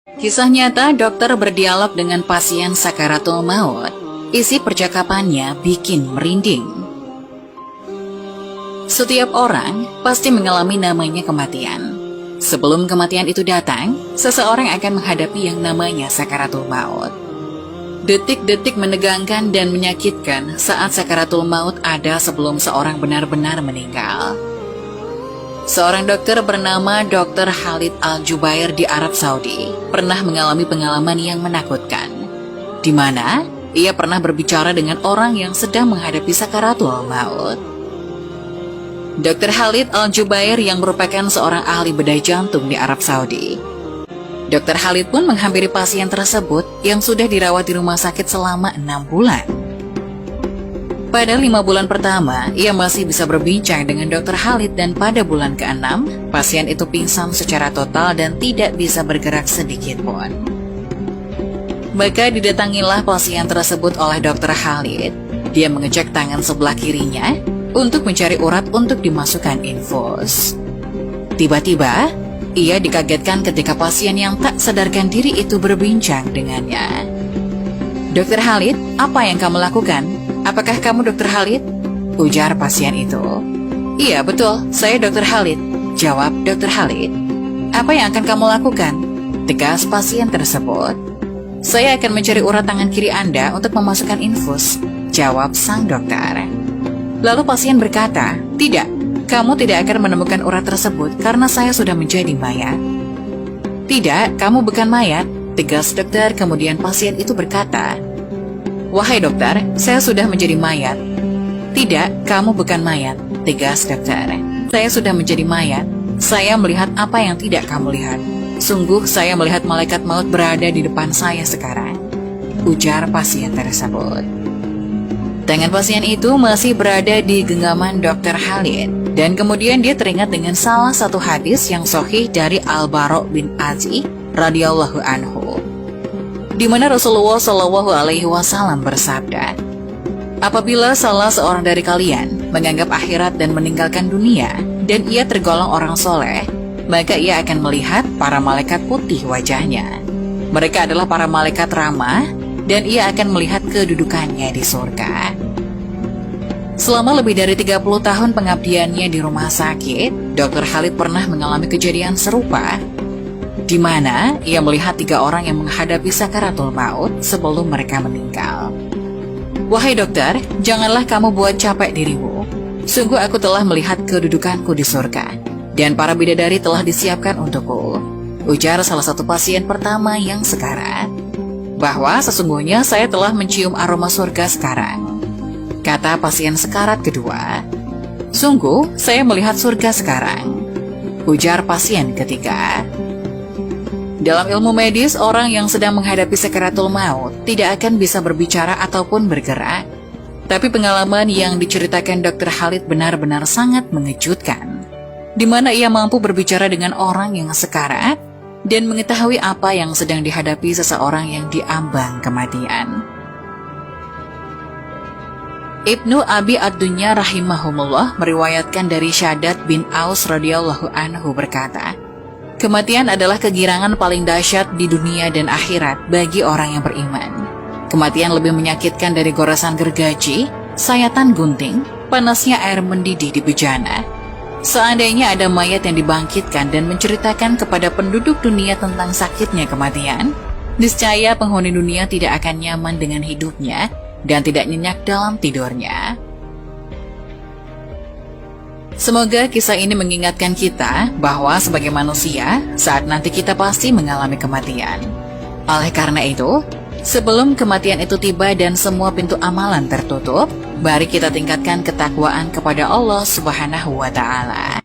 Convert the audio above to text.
Kisah nyata dokter berdialog dengan pasien sakaratul maut. Isi percakapannya bikin merinding. Setiap orang pasti mengalami namanya kematian. Sebelum kematian itu datang, seseorang akan menghadapi yang namanya sakaratul maut. Detik-detik menegangkan dan menyakitkan saat sakaratul maut ada sebelum seorang benar-benar meninggal. Seorang dokter bernama Dr. Khalid Al-Jubair di Arab Saudi pernah mengalami pengalaman yang menakutkan, di mana ia pernah berbicara dengan orang yang sedang menghadapi sakaratul maut. Dr. Khalid Al-Jubair yang merupakan seorang ahli bedah jantung di Arab Saudi. Dr. Khalid pun menghampiri pasien tersebut yang sudah dirawat di rumah sakit selama 6 bulan. Pada 5 bulan pertama, ia masih bisa berbincang dengan Dr. Khalid dan pada bulan ke-6, pasien itu pingsan secara total dan tidak bisa bergerak sedikit pun. Maka didatangilah pasien tersebut oleh Dr. Khalid. Dia mengecek tangan sebelah kirinya untuk mencari urat untuk dimasukkan infus. Tiba-tiba, ia dikagetkan ketika pasien yang tak sadarkan diri itu berbincang dengannya. Dr. Khalid, apa yang kamu lakukan? Apakah kamu Dr. Khalid? Ujar pasien itu. Iya betul, saya Dr. Khalid. Jawab Dr. Khalid. Apa yang akan kamu lakukan? Tegas pasien tersebut. Saya akan mencari urat tangan kiri Anda untuk memasukkan infus. Jawab sang dokter. Lalu pasien berkata, tidak, kamu tidak akan menemukan urat tersebut karena saya sudah menjadi mayat. Tidak, kamu bukan mayat. Tegas dokter. Kemudian pasien itu berkata, wahai dokter, saya sudah menjadi mayat. Tidak, kamu bukan mayat. Tegas dokter. Saya sudah menjadi mayat. Saya melihat apa yang tidak kamu lihat. Sungguh saya melihat malaikat maut berada di depan saya sekarang. Ujar pasien tersebut. Tangan pasien itu masih berada di genggaman Dr. Khalid. Dan kemudian dia teringat dengan salah satu hadis yang sahih dari Al-Bara' bin Azib radhiyallahu anhu, di mana Rasulullah Shallallahu Alaihi Wasallam bersabda, apabila salah seorang dari kalian menganggap akhirat dan meninggalkan dunia, dan ia tergolong orang soleh, maka ia akan melihat para malaikat putih wajahnya. Mereka adalah para malaikat ramah, dan ia akan melihat kedudukannya di surga. Selama lebih dari 30 tahun pengabdiannya di rumah sakit, Dr. Khalid pernah mengalami kejadian serupa, di mana ia melihat 3 orang yang menghadapi sakaratul maut sebelum mereka meninggal. Wahai dokter, janganlah kamu buat capek dirimu. Sungguh aku telah melihat kedudukanku di surga, dan para bidadari telah disiapkan untukku. Ujar salah satu pasien pertama yang sekarat. Bahwa sesungguhnya saya telah mencium aroma surga sekarang. Kata pasien sekarat kedua. Sungguh saya melihat surga sekarang. Ujar pasien ketiga. Dalam ilmu medis, orang yang sedang menghadapi sakaratul maut tidak akan bisa berbicara ataupun bergerak. Tapi pengalaman yang diceritakan Dr. Khalid benar-benar sangat mengejutkan, di mana ia mampu berbicara dengan orang yang sekarat dan mengetahui apa yang sedang dihadapi seseorang yang diambang kematian. Ibnu Abi Ad-Dunya rahimahumullah meriwayatkan dari Syaddad bin Aus radhiyallahu anhu berkata, kematian adalah kegirangan paling dahsyat di dunia dan akhirat bagi orang yang beriman. Kematian lebih menyakitkan dari goresan gergaji, sayatan gunting, panasnya air mendidih di bejana. Seandainya ada mayat yang dibangkitkan dan menceritakan kepada penduduk dunia tentang sakitnya kematian, niscaya penghuni dunia tidak akan nyaman dengan hidupnya dan tidak nyenyak dalam tidurnya. Semoga kisah ini mengingatkan kita bahwa sebagai manusia, saat nanti kita pasti mengalami kematian. Oleh karena itu, sebelum kematian itu tiba dan semua pintu amalan tertutup, mari kita tingkatkan ketakwaan kepada Allah Subhanahu wa Ta'ala.